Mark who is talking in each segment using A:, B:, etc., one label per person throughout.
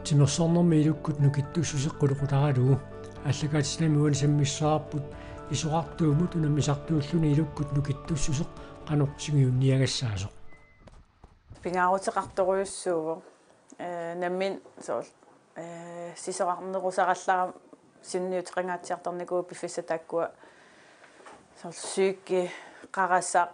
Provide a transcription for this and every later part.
A: тимерсорнэрми илуккут нукиттуссусеққулуқутаралугу аллагаатиснами уанисаммиссаарпут исоқартуумут унаммисартууллуни илуккут нукиттуссусеқ қано сигиунниагассаасоқ
B: пингаарутеқарторуйуссууво наммин соол сисоқарнерусараллара синниутеқангаатсиарторникуу пиффисатаккуа соол сүйкки қарасақ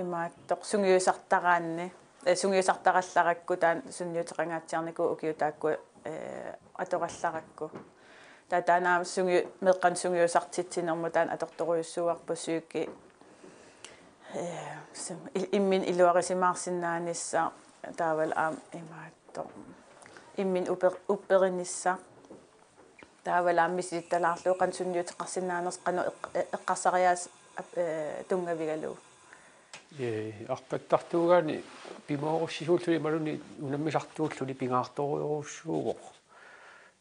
B: имааттоқ сунгиусартараанни сунгиусартаралларакку таан синниутеқангаатсиарникуу укиутааккуа аторалларакку таатаанаам сунги меққан сунгиусартитсинерму таан аторторуйуссууарпу сүйкки иммин илуарисимаарсиннаанисса таавал аам имаатто иммин упперинисса таавал ааммиситталаарлуу қансунниутеқарсинаанерс қану эққарсариаас тунгавигалуу
C: арпаттартуугаани пимооруссисууллуни малуни унаммисартууллуни пингаарторуйоруссуугоқ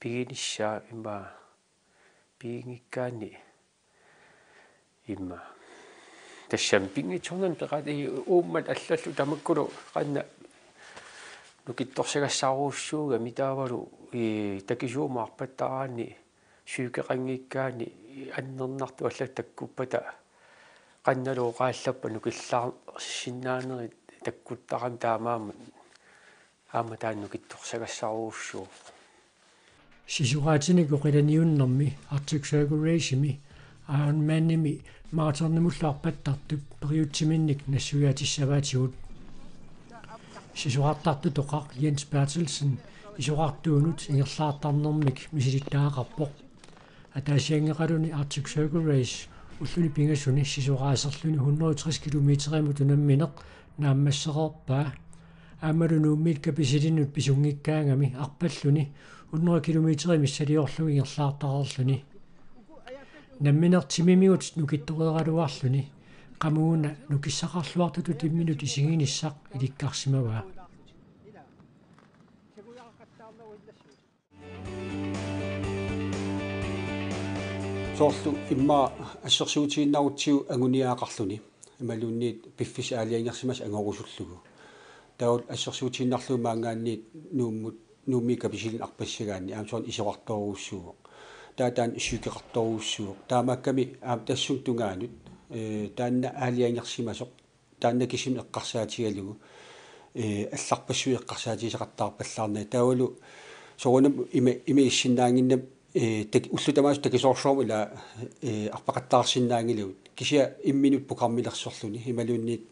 C: пигиниссаа имма пигингиккаани имма тассам пингитсорнан пеқати ууммат аллаллу тамаккулу қанна нукитторсагассааруussууга митаавалу такисуума арпаттараани сүйкеқангиккаани аннернарту аллаттаккуппата qannaluu qaallappa nukillaarssinnaaneri takkuttaram taamaamut aama taannukittorsagassaaruussuu
A: сисугаатинику қиланиуннэрми Arctic Circle-ими аанмаанними мараторнимуллаарпаттартуп периутсиминник нассуяатиссаваатигут сисугаартарту тоқар Jens Bertelsen исугаартуунут ингерлаартарнэрмик мисилиттаақарпоқ атаасиангеқалуни Arctic Circle Race уллуни пингассуни сисугаасерлуни 160 километериму тунамминеқ нааммассеқарпаа аамалунууммит каписилинут писунгиккаангами арпаллуни 100 километерими салиорлуги ингерлаартарерлуни намминертимимигут нукиттореералуарлуни qamuguna nukissaqarluartutut imminut isiginissaq ilikkarsimavaa
D: soorlu imma assersuutiinnarutsiu anguniaaqarluni imalunniit piffis aaliangersimas angorusullugu taul assersuutiinnarluu maangaanniit nuummut nuumika pisilin arpassagaanni aamsoon isoqartoruussuuq taataan syykeqartoruussuuq taamaakkami aam tassun tungaanut taanna aaliangersimasoq taanna kisim eqqarsaatigalugu алларпассуи эққарсаатисеқартаарпаллаарна таавалу сорунам ими иссиннаангиннап так уллутамаас такисоорсуум ила арпақаттаарсиннаангилуут кися имминут пукармилерсорлуни ималуунниит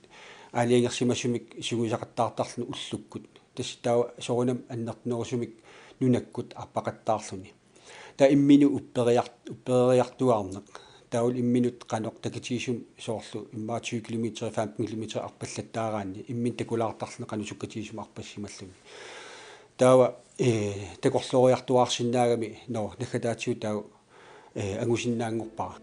D: аалиангерсимассумик сугуисақаттаартарлуни уллуккут тас таа сорунам аннертнерусумик нунаккут арпақаттаарлуни та иммину уппериартуаарнеқ таул имминут канеқ такитисум соорлу иммаа 20 км 15 км арпаллаттаараанни иммин такулаартарлне канусуккатисум арпассималлуни таава такорлориартуаарсиннаагами но нахатаатиу таа ангусиннаангорпара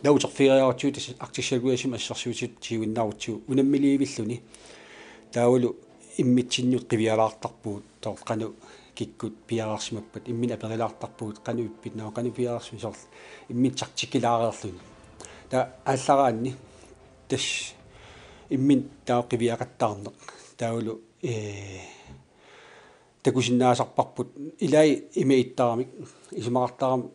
D: наутэрфириаартиут артисагуасим ассерсуутит тиуиннаарутсуу унаммиливиллуни таавалу иммитсиннут қивиалаартарпуут тоо кану киккут пиараарсимаппат иммин аперилаартарпуут кану иппитнаа кану пиараарсми сорл иммитсартикилаареерлуни та аллараанни тас иммин таа қивиақаттаарнеқ таавалу такусиннаасарпарпут илай имеиттарамик исмаартарам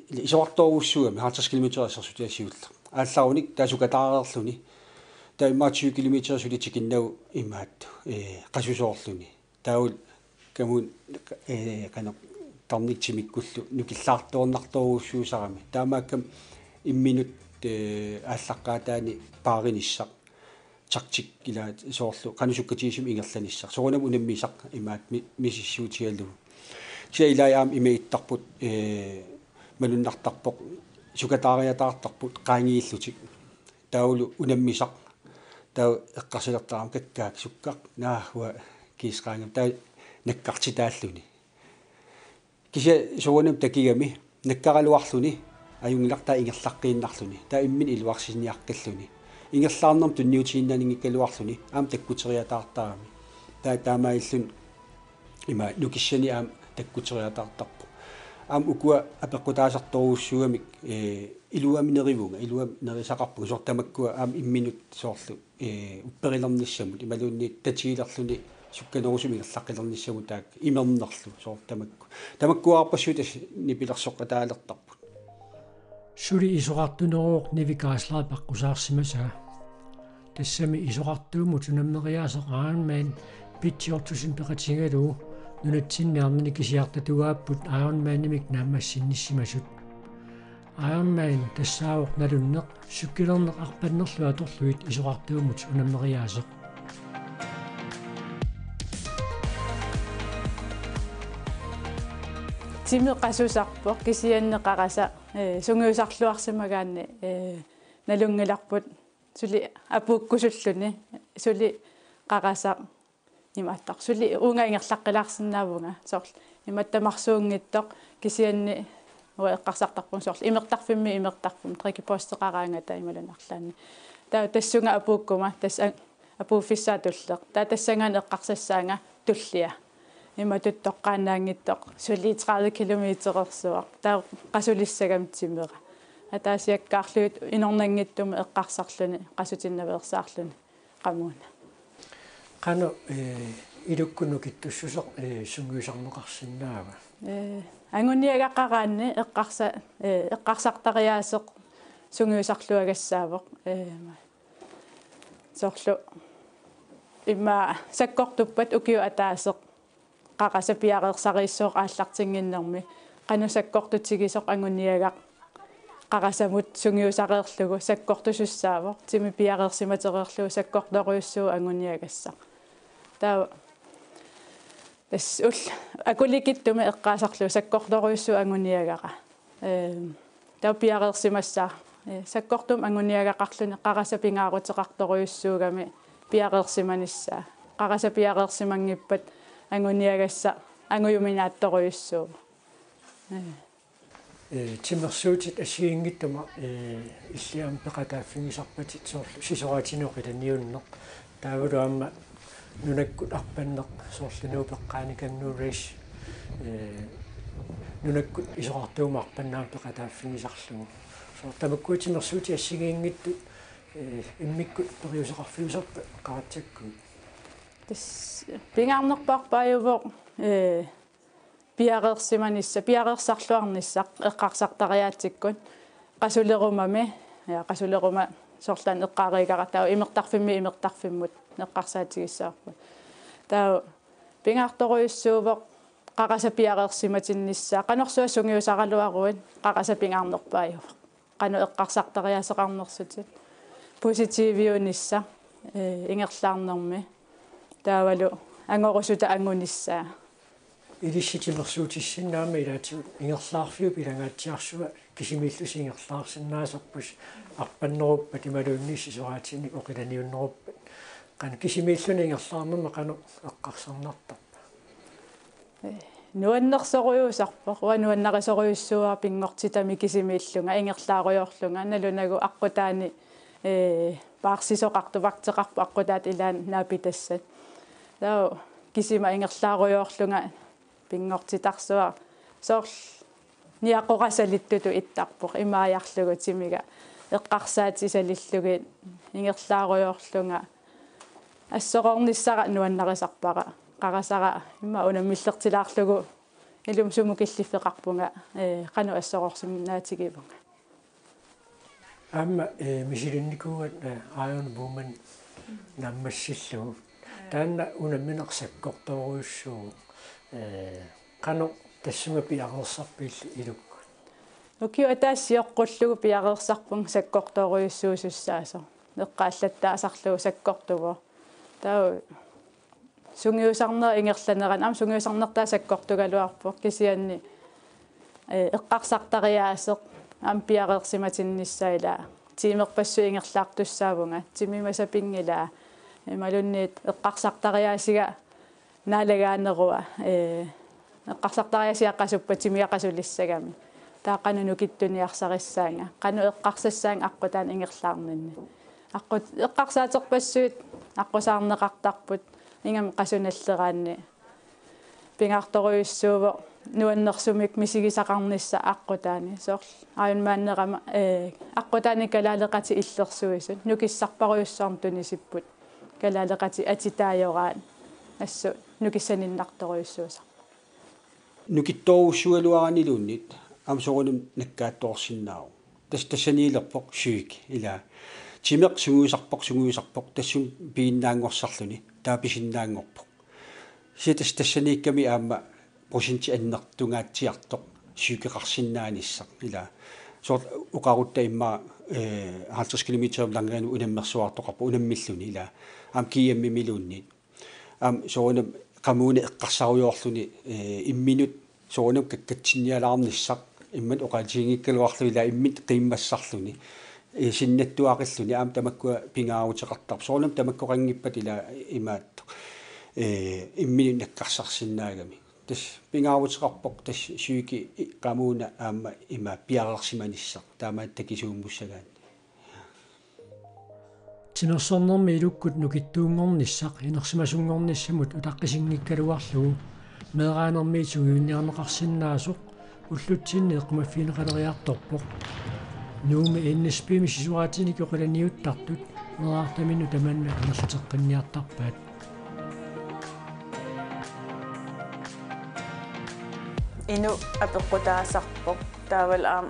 D: исоарторуссуами 50 км ассерсутиассиулла аалларуник таасукатаареерлуни та имма 20 км сулитикиннау имаат қасусоорлуни таул камун кана тарникчимиккуллу нукиллаарторнарторуссуусарами таамааккам имминут ааллаққаатаани пааринissaq чартик ила соорлу канусуккатиисум ингерланиссaq сорунам унаммисaq имаат мисиссуутигаллу кися илаяам имеиттарпут малуннартарпоқ сукатаариатаартарпут qaangiillutик таулу унаммисaq таа эққарсилертарам каккаак суккақ наахуа кисqaangam таа наккартитааллуни кися сорунам такигами наккаралуарлуни аюнгилартаа ингерлаққииннарлуни таа иммин илуарсиниаққиллуни ингерлаарнерм тунниутииннанингиккалуарлуни аам таккутериатаартарами таа таамаиллун има нукиссани аам таккутериатаартарпу аам укуа апеққутаасарторуussугамик илуаминеривунга илуам нерисақарпу сортамаккуа аам имминут соорлу упперилерниссамут ималуунни татиилерлуни сукканерусумигерлаққилерниссагу таак имернерлу соор тамаккуарпассуутас нипилерсоққатаалертарпут
A: сули исоқартунерууқ нивикааслаа паққусаарсимасаа тассами исоқартууму тунаммериаасеқ аанмаан питсиортусин пеқатингалуу нунатсинниарнани кисиартатугааппут аанмаанимик наамассинниссимасут аанмаан тассаавоқ налуннеқ суккилернеқ арпаннерлуа торлуит исоқартуумут унаммериаасеқ
B: тимеққасусарпоқ кисианнеқараса сунгиусарлуарсимагаанни налунгиларпут сули апууккусуллуни сули қараса имааттар сули унгааингерлаққилаарсинаавунга сорл иматтамарсуунгиттоқ кисианни уэққарсартарпун сорл имертарфим трикипостеқараангата ималунарлаанни таа тассунга апууккума тасс апууффиссаа туллеқ таа тассангаан эққарсассаанга туллиа иматуттоққаанаангиттоқ сули 30 километерерсуақ таа қасулиссагам тимера атаасиаккаарлуит инорнангиттума эққарсарлуни қасутиннаверсаарлуни қамуна
A: қано илуккуну киттуссусеқ сунгиусарнеқарсинаава
B: ангуниагаққараанни эққарсартариаасеқ сунгиусарлуагассаавоқ сорлу имма саккортуппат укиу атаасеқ қақаса пиареерсарииссоо ааллартингиннерми қанусаккортутигисоқ ангуниагақ қарасамут сунгиусареерлугу саккортусуссаавоқ тими пиареерсиматерерлугу саккорторуйуссуу ангуниагасса таа тас ул акуликиттуми эққаасарлугу саккорторуйуссуу ангуниагара таа пиареерсимассаа саккортум ангуниагақарлуни қараса пингаарутеқарторуйуссуугами пиареерсиманиссаа қараса пиареерсимангиппат ангуниагасса ангуюминаатторуйуссуу
A: тимерсуутит асиингиттума иллиам пеқатааффигисарпатит соорлу сисораатинуқиланиуннеқ таавалуамма нунаккут арпаннеқ соорлунуу пеққааниканнуурис нунаккут исоқартуума арпаннаам пеқатааффигисарлугу соор тамаккуу тимерсуути ассигиингитту иммиккут периусеқарфиусарпа қаратсаккуу
B: тас пингаарнерпаарпааювоқ пиареерсиманиссақ эққарсартариаатиккун қасулерумами қасулерума соорлаан эққааригаратаа имертарфиммут эққарсаатигиссаарпа таа пингаарторуйуссуувоқ қараса пиареерсиматинниссаа қанорсуа сунгиусаралуаруит қараса пингаарнерпааювоқ қану эққарсартариаасеқарнерсутит поситивиунисса ингерлаарнерми таавалу ангорусута ангуниссаа
A: илисситимерсуутиссиннаама илаатигу ингерлаарфиу пилагаатсиарсуа кисимииллуси ингерлаарсиннаасарпус арпаннеруппа тималууннисси сораатинник оқиланиуннеруппа қана кисимииллуни ингерлаарнерма қану эққарсарнартарпа
B: нуаннерсоруйуусарпоқ уануаннарисоруйуссуаа пингортитами кисимииллунга ингерлааруйорлунга налунагу аққутаани паарсисоқартувартеқарпу аққутаат илаан наапитассат таа кисима ингерлааруйорлунга пингортитарсуа соорл ниаққорасалиттуту иттарпоқ имааярлугу тимига эққарсаатисалиллуги ингерлааруйорлунга ассоқорниссара нуаннарисарпара қарасара има унаммиллертилаарлугу илум сумукиллиффеқарпунга қану ассоқорсимнаатигивунга
A: амма мисилинникугат аайон буман наммассиллугу таанна унамминерсаккорторуйуссуу қану тассунга пиареерсарпиилли илукку
B: укиу атаассиоққуллугу пиареерсарпун саккорторуйуссуусуссаасо эққааллаттаасарлугу саккортуво таа сунгиусарнер ингерланеран ам сунгиусарнертаа саккортугалуарпоқ кисианни эққарсартариаасеқ ам пиареерсиматинниссаила тимерпассу ингерлаартуссаавунга тимимасапингила ималунниит эққарсартариаасига наалагаанеруа эққарсартариасиаққасуппа тимиаққасулиссагами тааққануну киттуниарсариссаанга қану эққарсассаан аққутаан ингерлаарнинни эққарсаатерпассуит аққусаарнеқартарпут ингам қасуналлераанни пингарторуйуссуува нуаннерсумик мисигисақарнисса аққутаани соорл ааюнмааннерама аққутаани калаалеқати иллерсуисут нукиссарпаруйуссаарнтуни сиппут калаалеқати атитаайораан ассу нукиссаниннарторюссууса
D: нукиттоорусsualuaranilunit амсорунум наккаатторсиннаау тассаниилерпоқ шуик ила тимеқ сугуисарпоқ тассум пииннаангорсарлуни тааписиннаангорпоқ ситас тассаниикками аама просинти аннертунгаатсиартоқ сюкеқарсиннаанissaq ила сорт уқарутта имма 50 км лангаану унаммерсуартоқарпу унаммиллуни ила аам киамми милуунниит аам соонам qamune eqqarsariuorluni imminut soonum kakkatsinnialаарnissaq immat oqaatiingikkaluarlu ila immit qiimmassarluni sinnattuaqilluni aam tamakkua pingaaruteqartarp soonum tamakkoqanngippat ila imaat imminut nakkarsarsinnaagami tas pingaaruteqarpoq tas suiki qamuna aamma ima piarersimanissaq taamaat takisuummussagaani
A: Tinersornermi ilukkut nukittuungornissaq inersimasungornissamut utaqqisinngikkaaluarlugu meeraanermiitugu unniarneqarsinnaasuq уллутсинни эққумаффинеқалериарторпоқ нууми инниспими сисуаатиник оқиланиуттартут мераартамину таманна анерлутеққинниартарпаат
B: ину апеққутаасарпоқ таавал аам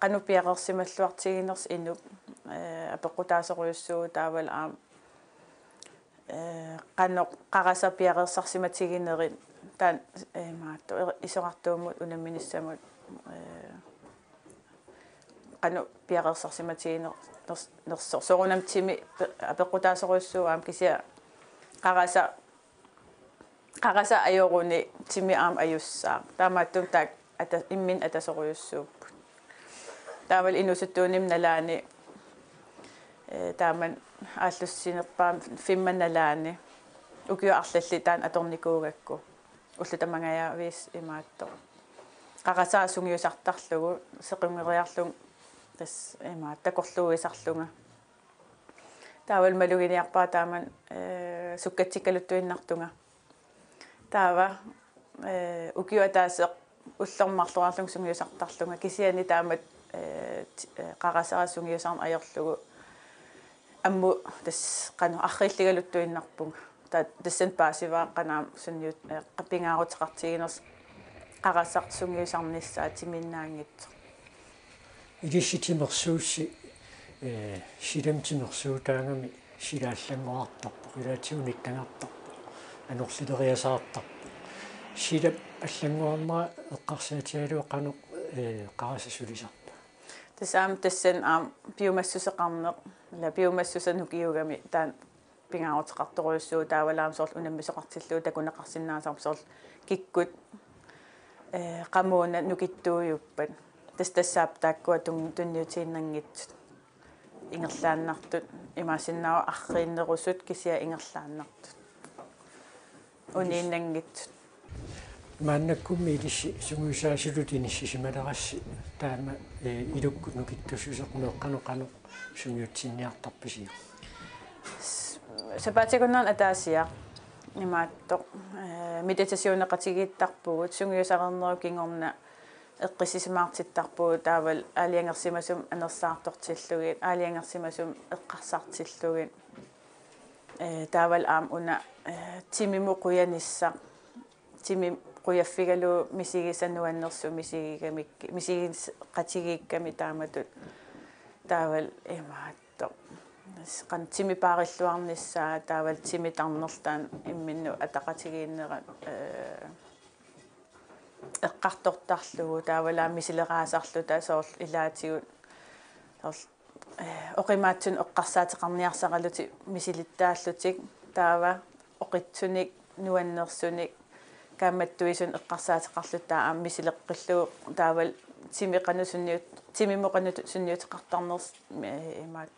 B: qanuppiaqersimalluartiginners inu апеққутаасеруйуссуу таавал аам qanoq qarasarpiaqersarsimatiginnerit таан маатто исоқартуумут унамминиссамут qanuppiaqersarsimatiginnerso soorunam timi апеққутаасеруйуссуу аам кися qarasa ajoruni timi aam ajussaa taamaattum taak ata immin atasoruйуссууппут таавал инусуттууним налаани тааман ааллуссинерпаам фимманалаани укиуарлалли таан аторникуугакку уллутамангаяавис имаатто qarasаа сунгиусартарлугу сеқингериарлун тас имаат такорлууисарлунга таавал малугиниарпаа тааман суккатсиккалуттуиннартунга таава укиуатаасеқ уллэрмарлуарлун сунгиусартарлунга кисиани таамат qarasаа сунгиусаарн аёрлугу амму тас qanu арриллигалуттуиннарпунга тассен паасиваа qanaam sunniut qapingaaruteqartiginers qarasaq sungiusarnissaa timinnaangit
A: илисситимерсуусси силамтимерсуутаангами силааллангоартарпо илаатигуниттангартарпо анерлилериасаартарпо силап аллангуарнера эққарсаатигалуа qanu qarasassulisarpa
B: тасаам тассен аам биомассусеқарнеқ ла биомассусан хукиугами таан пингааруteqartoruussuu таавалаам сорл унаммисоқартиллуу такунеқарсиннаасарп сорл киккут qammuuna nukittuujuppat тассаап тааккуа тунниутииннангит ингерлааннартут имаасиннаава аррииннерусут кисиа ингерлааннартут унииннангит
A: маннаккумми илисси сунгуисаасилутини сисималерасси таама илуккут нукиттусусеқнеэққану сунгиутсинниартарписиу
B: сапатикуннан атаасиа имаатто медитасионеқатигииттарпугут сунгиусарернеру кингорна эққисисимаартиттарпуу таавал аалиангерсимасум анерсаартортиллугит аалиангерсимасум эққарсаартиллугит таавал аам уна тимиму қуянисса тими қуяффигалу мисигисаннуаннерсу мисигис қатигиикками тааматут таавал имаатто qan timi paarilluarnissaa taawal timi tarnertaan imminnu ataqatigiinnerat eqqartortarlugu taawalaa misileraasarlu taasoorl ilaatigut soorl oqimaatsun eqqarsaateqarniarsaqaluti misilittaallutik taava oqitsunik nuannersunik kaammattuisun eqqarsaateqarluttaa aam misileqqillugu taawal timiqanusunniut timimuqanut sunniuteqartarners imaat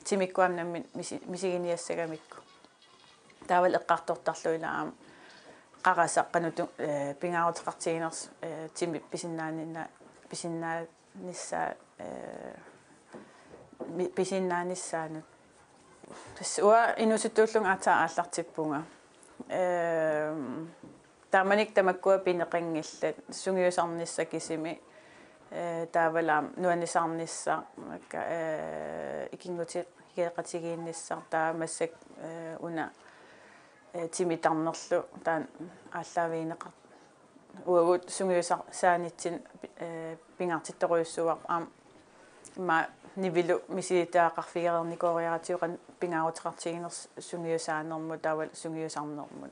B: timikkuamnammin misiginiassagamikku taawal eqqartortarluila aam qarasaqanutu pingaaruteqartiginers timi pisinnaannissaanut tassua inusuttuullung aataa aallartippunga taamanik tamakkua pineqingillat sungiusarnissakisimi таавалаам нуаннисаарнisса ikingutiq hiqatigiinnissar taamassak una тимитарнерлу таан ааллаавиинеқар уагут сунгиусар саанитсин пингартитторуйуссуар аам има нивилу мисилитаақарфигерникориаратиоқан пингаарутеқартигинерс сунгиусаанерму таавал сунгиусарнермут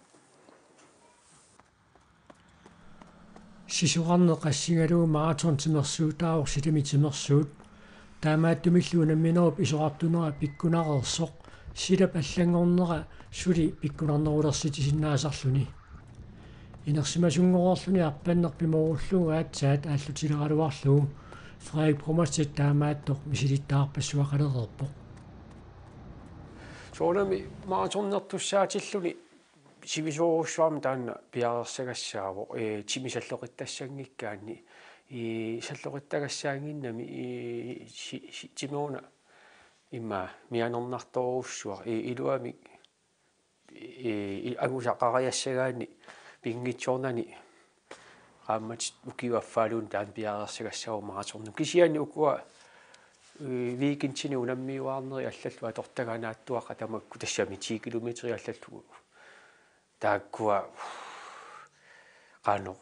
A: сисуқарне қассигалуу маратон тимерсуутаавор силимитимерсуут таамааттумиллуунамминеруп исоқартунера пиккунарерсоқ сила паллангорнера сули пиккунарнерулерситисиннаасарлуни инерсимасунгоорлуни арпаннерпиморуллуга аатсаат ааллутилераluarluu Frederik Brummerstedt таамааттоқ мисилиттаарпассуақалерерпоқ
C: соонами маратоннертуссаатиллуни сивисоорусsuarma таанна пиарерсагассааво тимисаллоқиттассангиккаанни саллоқиттагассаангиннами тимоона имма мианернарторуссуа илуами агусақариассагаани пингитсорнани qaammat ukiuaffaaluun taan piarersagassaavu maratornum kisiani ukua viikintini unammiuarneri allallu atortaganaattuaqa tamakku tassami 10 kilometri allallu taakkua qaano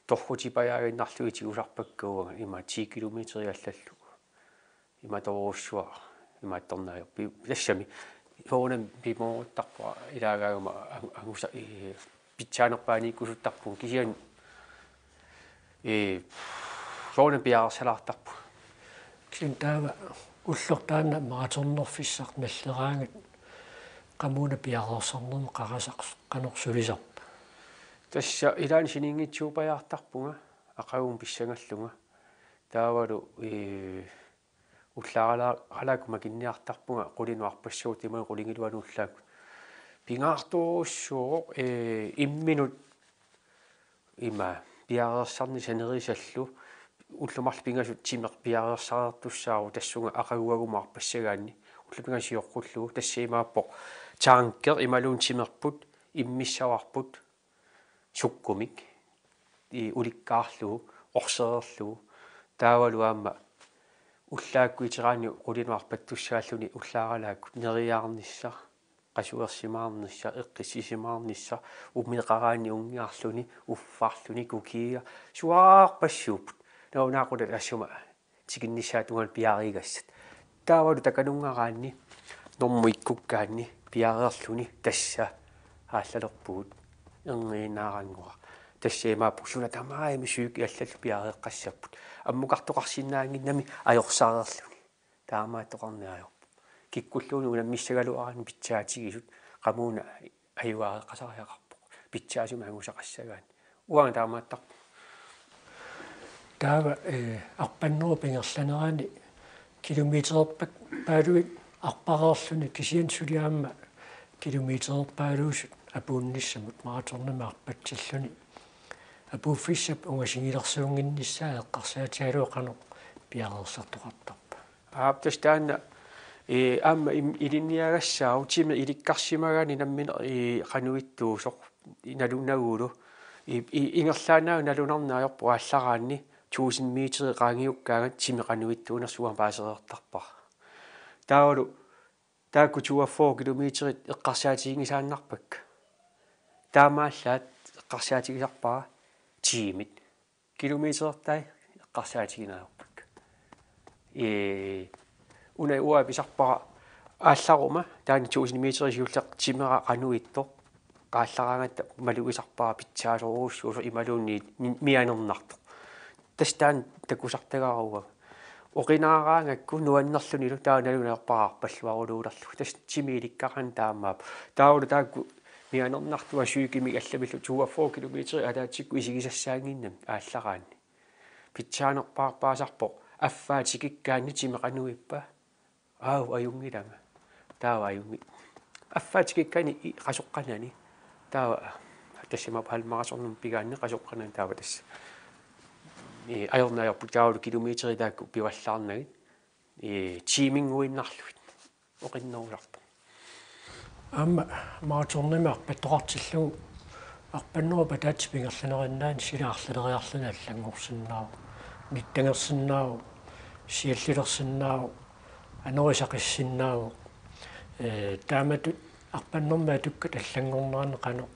C: torrutipajaaginnarluiti usarpakkuuga ima 10 kilometri allallu ima torussua ima attornaayorpi tassami foonam pimooruttarpua ilaagaaguma angusa pitchaanerpaani kusuttarpun kisiani соона пиарсалаартарпу
A: ксинтаава уллортаана мараторнерфиссарт маллераангат qamuna piarersarnermu qarasaqs qanorsulisarpa
C: тасса илаани синингитсуупаjaartarpunga aqaguum pissangalluga таавалу уллааралаакума кинниартарpunga qulиnuarpassuutiма qulingilуанууллаак пингаартууссуу имминут има пиареерсарни санерисаллу уллумарл пингасут тимеқ пиареерсаартуссаару тассунга ақагуагумаарпассагаанни уллупингасиоққуллугу тассиимааппоқ таанкер ималуун тимерпут иммиссаварпут суккумик уликкаарлугу орсеерлугу таавалуаама уллааккуитераани qulиnuarpattussааллуни уллааралааккут нериаарнисса qasuersimаарnissa eqqissisimaarnissa ummiqaraani ungiarluni uffarluni kukiiga suaarpassuuput naunaaqula assuma tikinnissaatugan piarigassat taavalu takanungaraanni normmuikkukkaanni piareerluni tassa aallalерпугут erniinaarangua тассиимааппу суна тамааими сууки аллалу пиареэққассаппут аммукартоқарсиннаангиннами ajorsaarerluni таамааттоқарниаажор киккуллууни унаммиссагалуарани питсаатигисут qamuna аюаареққасариақарпоқ питсаасума ангусақассагаани уанга таамааттарпу
A: таава арпаннеру пингерланерани километрерпак паалуит арпареерлуни кисиан сулиаама километрерпаалуусут апуунниссамут мараторнама арпатсиллуни апууффиссап унгасигилерсуунгинниссаа эққарсаатиалуоқано пиареерсартоқартарпа
C: ааптастаанна аама илинниагассаау тиме иликкарсимагаани наммина qanуиттуусоқ иналунагуулу ингерлаанаа налунарнаajorpu ааллараанни 1000 метри qaangiukkaagат тиме qanуиттуунерсуам паасереертарпар таавалу таакку 24 километрит эққарсаатигисааннарпак таамааллаат эққарсаатигисарпара тимит километртай эққарсаатигинаарпак una uа писарпара аалларума таани 1000 метри сиуллеқ тимера qanуитто qaallaraangata malugisarpara pitsaasooruussuuso imaluunni mianernerto тастаан такусартагааруга оқинараангакку нуаннерлунилу тааналунеерпараарпаллуарулуулерлу тас тимииликкақан таамаап таавулу таакку мианернартуа сюикими алламиллу 24 километри алаатикку исигисассаангиннам ааллараанни питсаанерпаарпаасарпо аффаатикиккаанни тимеқануиппа аау аюнгилама таава аюнги аффаатикиккани қасоққанани таава тассима палмарасорнум пигаанни қасоққанани таава тасса ajornaajorput taavulu kilometri taakku pivallaarnagit tiimingуиннарлуит оқиннеруларпу
A: амма мараторнама арпаттоқартиллугу арпаннеру патаатипингерланериннаани силаарлалериарлуна аллангорсиннаау ниттангерсиннаау сиаллилерсиннаау анорисақиссиннаау тааматут арпаннэрма тукка таллангорнеран qanu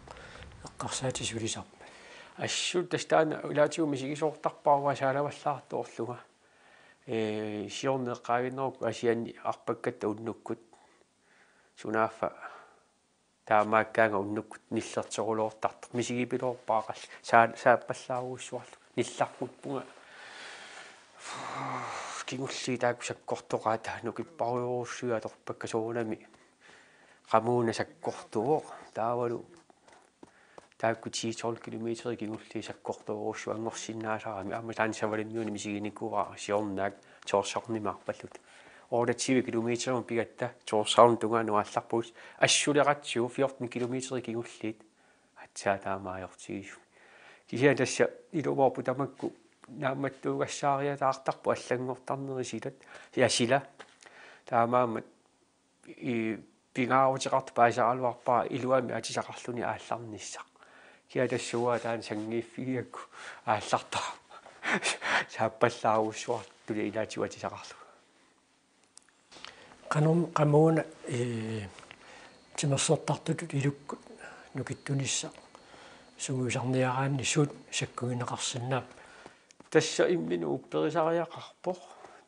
A: эққарсаатисулисарпа
C: ассут тастаана улаатигуми сигисоортарпаарва саалаваллаартоорлуга сиорнеққаавиннерукку асиани арпаккатта уннуккут сунааффа таамааккаанга уннуккут ниллертерулоортарт мисигипилоорпаақал сааппаллааруussуарлу нилларпуппунга кингулли таакку саккортоqaата нукиппаруйоруссуа торпакка соонами qamuna sakkortuo taavalu taakku 10-12 kilometeri kinulli sakkortuoruussu angorsinnaasarami amma taansavalimiuni misiginikura siornaak toorsornimaarpallut 28 kilometer pigatta toorsaarn tunga nuallarpus assuleratsu 14 kilometeri kinulliit atsaataamaajortigisu kisia tassa iluvorpu tamakku naammattuugassaariataartarpu allangortarnerisilat yasila taamaammat pingaavutiqart paasaralvarpaa iluami atisaqarluni aallarnissaq kia tassua taan sangiiffigiakku aallarta saappallaaruussuart tuli ilaatigu atisaqarlu
A: qamuuna timersortartutut ilukkut nukittunissa sunguusarniaraanni suut sakkugineqarsinnaap
C: tassa imminu upperisariaqarpoq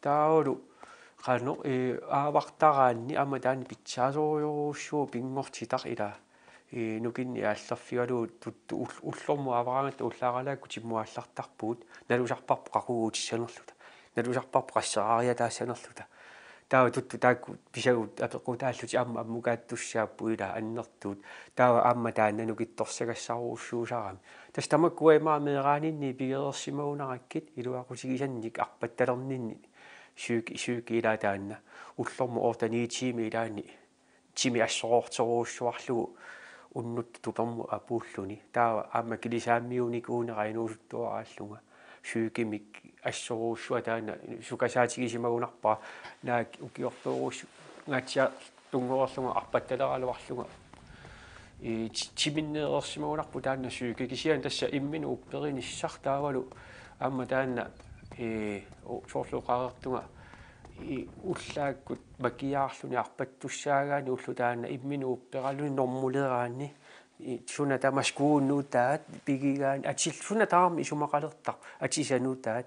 C: taavulu qanu aavartaraanni amma taani pitsaasoriuruussuu pingortitaq ila nukinni aallarfigalu tuttu ullormu avaraangat ullaaralaakku timmuallartarpuut nalusarparpu qaquutissanerluta nalusarparpu qasseraariataasanerluta taawa tuttu taakku pisagut apequtaalluti amma ammukaattussaappu ila annertuut taawa amma taanna nukittorsagassaaruussuusarami tas tamakkuaimaa meeraaninni pigerersimagunarakkit iluaqusigisannik arpattalerninni syki ila taanna ullormu ortaniitiimi ilaani timi assoroorteruussuarlugu unnut tutormu apuulluni taawa amma kilisaammiunikuunera inuusuttuaraallunga syykimik assoruussua taana sukasaatigisimagунарпаа naak ukiortoruussu ngatsia tungorerlunga arpattaleraluarlunga timinneerersimagunarpu taanna syykikisian tassa imminu upperinissar taavalu amma taanna soorluqaarertunga ullaakkut makiaarluni arpattussaagaani ullu taanna imminu upperalluni normuleraanni suna tamaskuunnuutaat pigigaan suna taarmi isumaqalertar atisanuutaat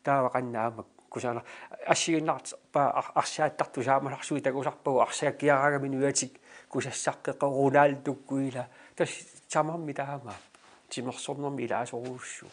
C: taava qannaama kusana assiginnart pa arsaattartu saamalarsui takusarpagu arsaakkiaraagami nuatik kusassarqeqa Ronaldo kuila tas tamarmi taama timersornermi ilaasoruussu